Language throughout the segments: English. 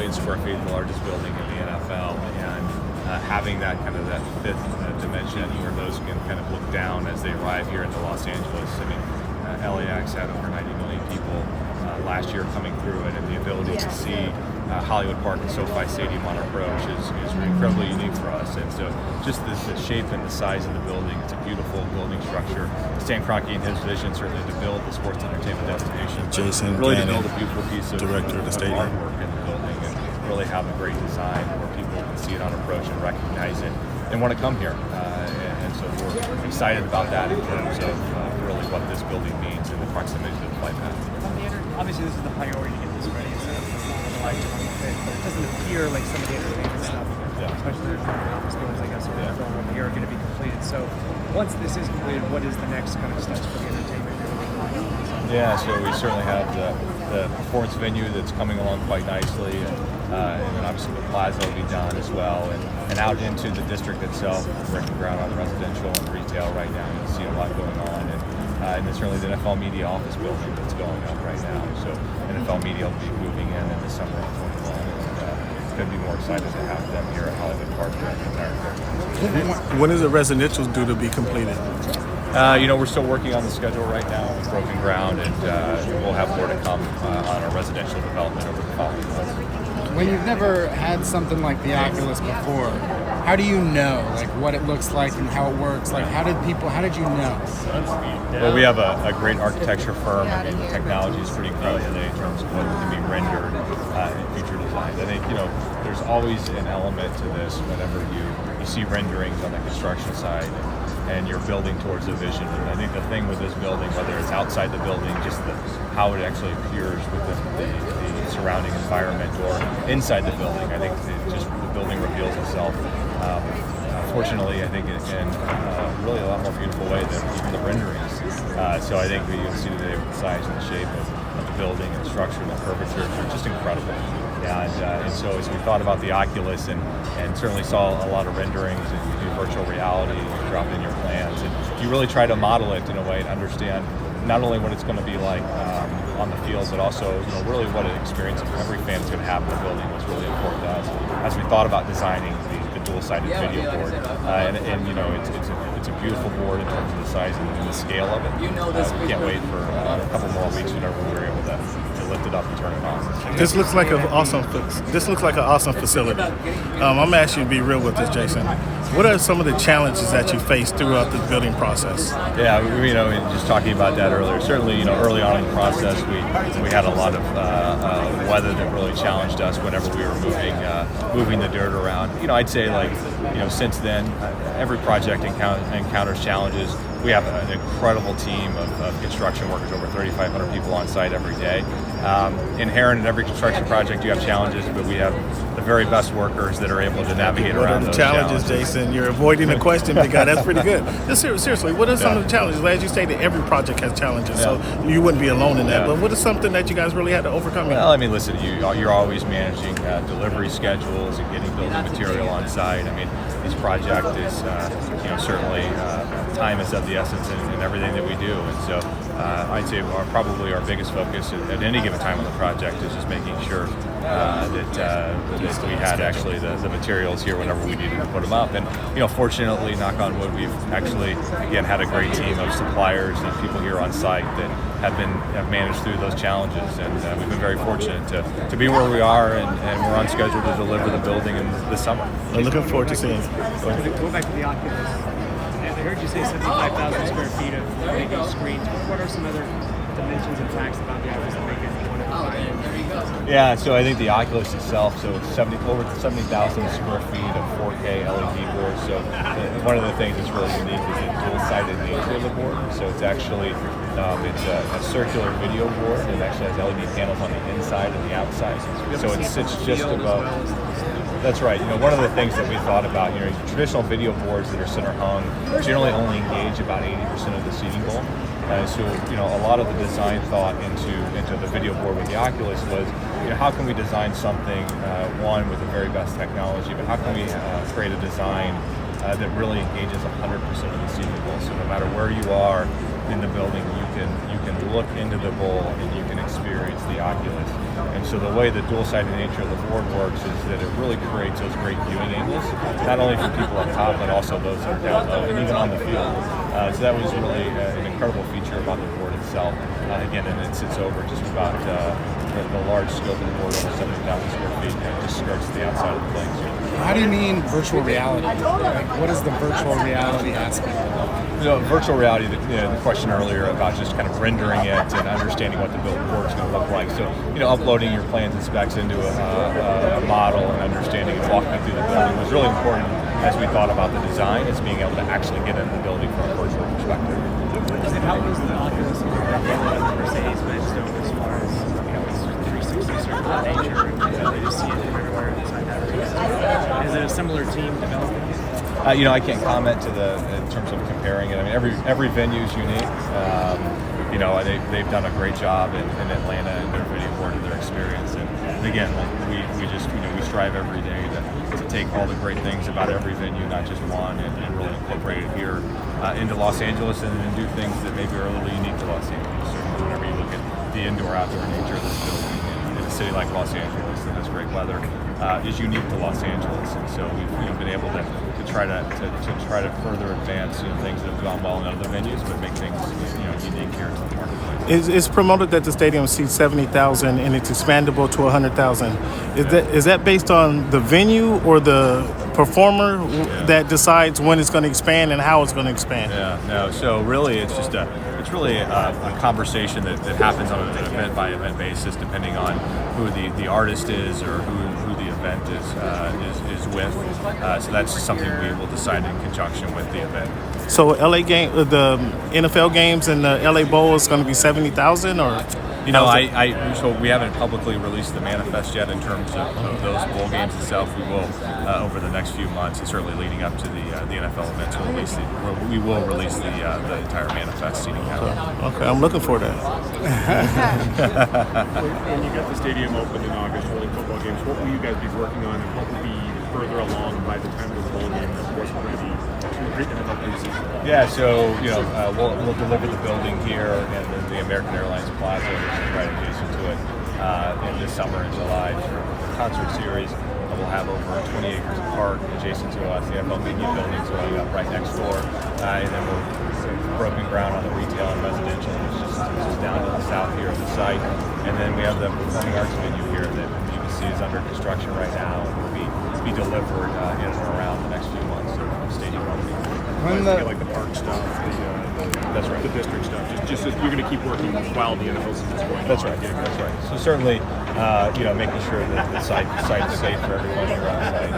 million square feet, the largest building in the NFL, and having that kind of that fifth dimension where those can kind of look down as they arrive here into Los Angeles. I mean, LAX had over 90 million people last year coming through it, and the ability to see Hollywood Park and SoFi Stadium on approach is incredibly unique for us. And so just the shape and the size of the building, it's a beautiful building structure. Stan Kroenke and his vision certainly to build the sports entertainment destination. Jason really Gannon, to build a beautiful piece of director of the stadium, artwork in the building, and really have a great design where people can see it on approach and recognize it and want to come here. And so we're excited about that in terms of really what this building means and the proximity to the flight path. Obviously, this is the priority to get this ready. It's not a live but it doesn't appear like some of the entertainment stuff, especially the office buildings, I guess, over here are going to be completed. So once this is completed, what is the next kind of steps for the entertainment? Yeah, so we certainly have the performance venue that's coming along quite nicely, and then obviously the plaza will be done as well, and out into the district itself, breaking ground on residential and retail right now. You'll see a lot going on, and then certainly the NFL media office building that's going up right now. So NFL media will be moving in the summer of 21, and couldn't be more excited to have them here at Hollywood Park for the entire year. When is the residential due to be completed? We're still working on the schedule right now. We've broken ground, and we'll have more to come on our residential development over the following months. When you've never had something like the Oculus before, how do you know what it looks like and how it works? How did you know? Well, we have a great architecture firm. I mean, the technology is pretty great today in terms of what can be rendered in future designs. I think, there's always an element to this whenever you see renderings on the construction side and you're building towards a vision. And I think the thing with this building, whether it's outside the building, just how it actually appears within the surrounding environment, or inside the building, I think the building reveals itself. Fortunately, I think in really a lot more beautiful way than even the renderings. So I think you'll see today with the size and the shape of the building and the structure and the curvature, it's just incredible. And so as we thought about the Oculus and certainly saw a lot of renderings and you do virtual reality, you drop in your plans, and you really try to model it in a way to understand not only what it's going to be like on the field, but also really what an experience every fan is going to have in the building was really important to us as we thought about designing the dual-sided video board. And it's a beautiful board in terms of the size and the scale of it. We can't wait for a couple more weeks whenever we're able to lift it up and turn it on. This looks like an awesome facility. I'm gonna ask you to be real with this, Jason. What are some of the challenges that you faced throughout the building process? Yeah, just talking about that earlier. Certainly, early on in the process, we had a lot of weather that really challenged us whenever we were moving the dirt around. I'd say since then, every project encounters challenges. We have an incredible team of construction workers, over 3,500 people on site every day. Inherent in every construction project, you have challenges, but we have the very best workers that are able to navigate around those challenges. Jason, you're avoiding the question, big guy. That's pretty good. Just seriously, what are some of the challenges? As you stated, every project has challenges, so you wouldn't be alone in that. But what is something that you guys really had to overcome? Well, listen, you're always managing delivery schedules and getting building material on site. This project is, certainly time is of the essence in everything that we do. And so I'd say probably our biggest focus at any given time on the project is just making sure that we had actually the materials here whenever we needed to put them up. And fortunately, knock on wood, we've actually again had a great team of suppliers and people here on site that have managed through those challenges, and we've been very fortunate to be where we are, and we're on schedule to deliver the building in this summer. I'm looking forward to seeing it. Go back to the Oculus. I heard you say 75,000 square feet of video screens. What are some other dimensions and facts about the Oculus that make it one of the five? Yeah, so I think the Oculus itself, so it's over 70,000 square feet of 4K LED boards. So one of the things that's really unique is the dual-sided nature of the board. So it's actually it's a circular video board. It actually has LED panels on the inside and the outside. So it sits just above. That's right. One of the things that we thought about, traditional video boards that are center hung generally only engage about 80% of the seating bowl. So, a lot of the design thought into the video board with the Oculus was, how can we design something, one, with the very best technology, but how can we create a design that really engages 100% of the seating bowl? So no matter where you are in the building, you can look into the bowl and you can experience, the oculus. And so the way the dual-sided nature of the board works is that it really creates those great viewing angles, not only for people up top, but also those that are down low and even on the field. So that was really an incredible feature about the board itself. Again, and it sits over just about the large scope of the board, over 70,000 square feet, and it just skirts the outside of the playing field. How do you mean virtual reality? Like, what is the virtual reality aspect of it? Virtual reality, the question earlier about just kind of rendering it and understanding what the board's going to look like. So, uploading your plans and specs into a model and understanding and walking through the building was really important as we thought about the design, is being able to actually get into the building from a virtual perspective. And how is the Oculus Mercedes Benstone as far as, it's 360 circular nature, and they just see it everywhere inside that? Is it a similar team developing it? I can't comment in terms of comparing it. I mean, every venue is unique. They've done a great job in Atlanta and their video board and their experience. And again, we just we strive every day to take all the great things about every venue, not just one, and really incorporate it here into Los Angeles and do things that maybe are a little unique to Los Angeles. Certainly, whenever you look at the indoor-outdoor nature of this building in a city like Los Angeles that has great weather, is unique to Los Angeles. And so we've been able to try to further advance things that have gone well in other venues, but make things unique here to the marketplace. It's promoted that the stadium seats 70,000 and it's expandable to 100,000. Is that based on the venue or the performer that decides when it's going to expand and how it's going to expand? Yeah, no. So really, it's just a conversation that happens on an event by event basis, depending on who the artist is or who the event is with. So that's something we will decide in conjunction with the event. So the NFL games and the LA Bowl is going to be 70,000, or? So we haven't publicly released the manifest yet in terms of those bowl games itself. We will over the next few months, and certainly leading up to the NFL events, we will release the entire manifest seating count. Okay, I'm looking for that. When you got the stadium open in August for the football games, what will you guys be working on, and what will be further along by the time of the bowl game that was ready to greet NFL preseason? Yeah, so we'll deliver the building here and then the American Airlines Plaza, which is right adjacent to it, in this summer in July for the concert series. We'll have over 20 acres of park adjacent to us. The NFL media building's going up right next door, and then we're broken ground on the retail and residential, which is just down to the south here of the site. And then we have the performing arts venue here that you can see is under construction right now and will be delivered in and around the next few months of stadium opening. Like the park stuff, that's right. The district stuff. Just you're going to keep working while the NFL season's going on. That's right. That's right. So certainly, making sure that the site is safe for everyone here on site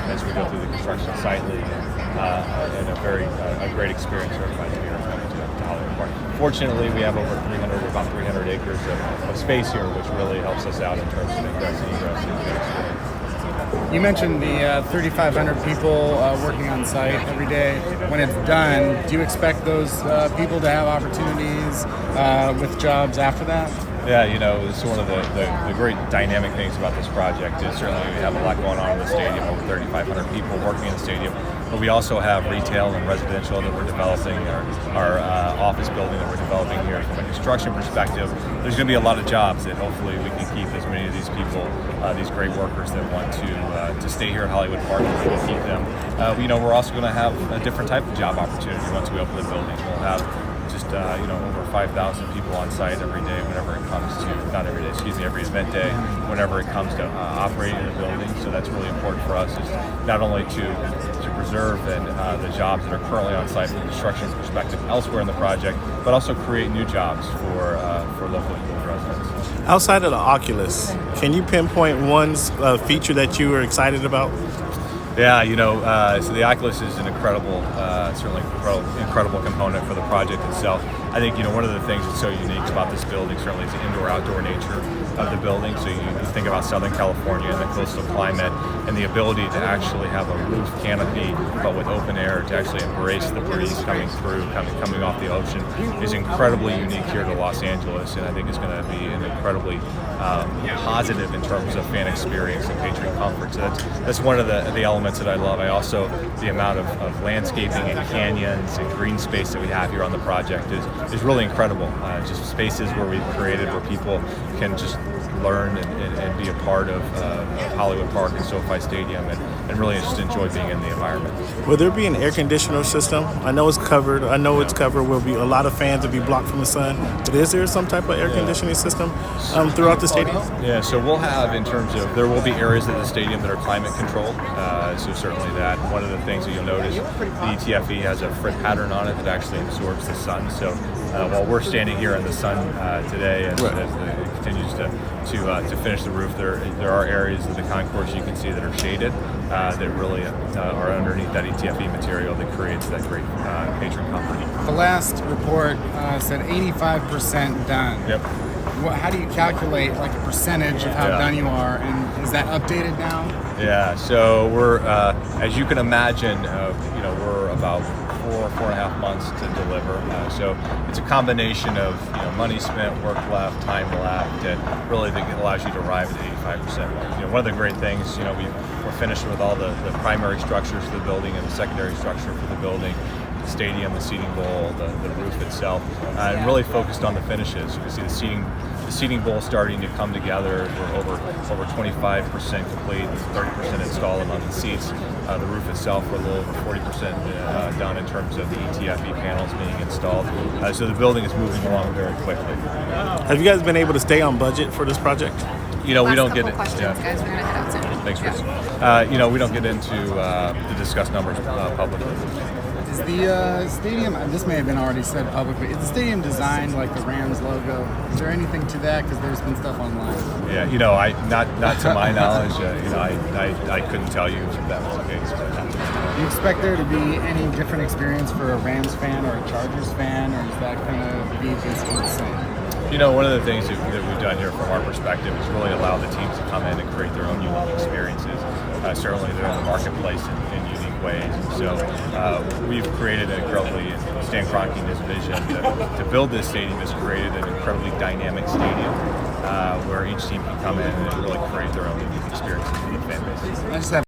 as we go through the construction site league, and a great experience for everybody here coming to Hollywood Park. Fortunately, we have about 300 acres of space here, which really helps us out in terms of ingress and egress and experience. You mentioned the 3,500 people working on site every day. When it's done, do you expect those people to have opportunities with jobs after that? Yeah, it's one of the great dynamic things about this project is certainly we have a lot going on in the stadium, over 3,500 people working in the stadium, but we also have retail and residential that we're developing, our office building that we're developing here. From a construction perspective, there's going to be a lot of jobs that hopefully we can keep as many of these people, these great workers that want to stay here at Hollywood Park, and we can keep them. We're also going to have a different type of job opportunity once we open the building. We'll have just over 5,000 people on site every day whenever it comes to, not every day, excuse me, every event day, whenever it comes to operating the building. So that's really important for us, is not only to preserve the jobs that are currently on site from a construction perspective elsewhere in the project, but also create new jobs for local residents. Outside of the Oculus, can you pinpoint one feature that you are excited about? Yeah, so the Oculus is an certainly incredible component for the project itself. I think, one of the things that's so unique about this building certainly is the indoor-outdoor nature of the building. So you think about Southern California and the coastal climate and the ability to actually have a roof canopy, but with open air, to actually embrace the breeze coming through, coming off the ocean, is incredibly unique here to Los Angeles, and I think it's going to be an incredibly positive in terms of fan experience and patron comfort. So that's one of the elements that I love. I also, the amount of landscaping and canyons and green space that we have here on the project is really incredible. Just spaces where we've created where people can just learn and be a part of Hollywood Park and SoFi Stadium and really just enjoy being in the environment. Will there be an air conditioner system? I know it's covered. It's covered. Will be a lot of fans will be blocked from the sun. But is there some type of air conditioning system throughout the stadium? Yeah, so we'll have there will be areas of the stadium that are climate controlled. So certainly that. One of the things that you'll notice, the ETFE has a frit pattern on it that actually absorbs the sun. So while we're standing here in the sun today as it continues to finish the roof, there are areas of the concourse you can see that are shaded that really are underneath that ETFE material that creates that great patron comfort. The last report said 85% done. Yep. How do you calculate like a percentage of how done you are, and is that updated now? Yeah, so we're, as you can imagine, we're about 4.5 months to deliver. So it's a combination of money spent, work left, time left, that really that allows you to arrive at 85%. One of the great things, we're finished with all the primary structures for the building and the secondary structure for the building. The stadium, the seating bowl, the roof itself, and really focused on the finishes. You can see the seating bowl starting to come together. We're over 25% complete, 30% installed among the seats. The roof itself, we're a little over 40% done in terms of the ETFE panels being installed. So the building is moving along very quickly. Have you guys been able to stay on budget for this project? We don't get it. Questions, guys. We're gonna head out soon. Thanks, Chris. We don't get into to discuss numbers publicly. Is the stadium, this may have been already said publicly, is the stadium designed like the Rams logo? Is there anything to that? Because there's been stuff online. Yeah, not to my knowledge. I couldn't tell you if that was the case. Do you expect there to be any different experience for a Rams fan or a Chargers fan, or is that going to be basically the same? One of the things that we've done here from our perspective is really allow the teams to come in and create their own unique experiences. Certainly they're in the marketplace in unique ways. So we've created an incredibly, Stan Kroenke and his vision to build this stadium has created an incredibly dynamic stadium where each team can come in and really create their own unique experiences for the fan base. I just have